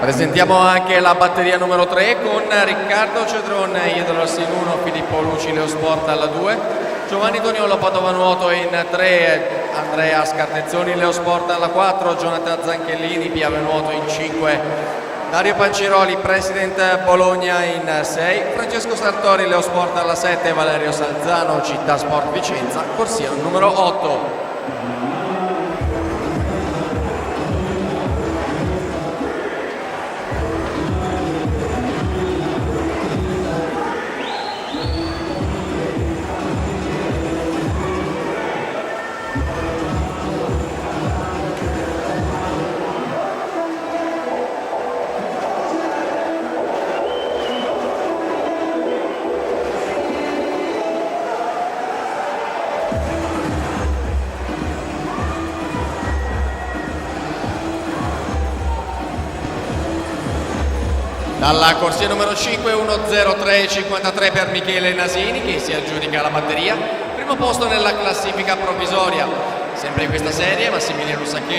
Presentiamo anche la batteria numero 3 con Riccardo Cedron, Idrossin 1, Filippo Luci, Leosport alla 2, Giovanni Toniolo, Padova Nuoto in 3, Andrea Scarnezzoni, Leosport alla 4, Jonathan Zanchellini, Piave Nuoto in 5, Dario Panciroli, President Bologna in 6, Francesco Sartori, Leosport alla 7, Valerio Salzano, Città Sport Vicenza, corsia numero 8. Dalla corsia numero 5, 1.03.53 per Michele Nasini, che si aggiudica la batteria, primo posto nella classifica provvisoria. Sempre in questa serie Massimiliano Sacchetti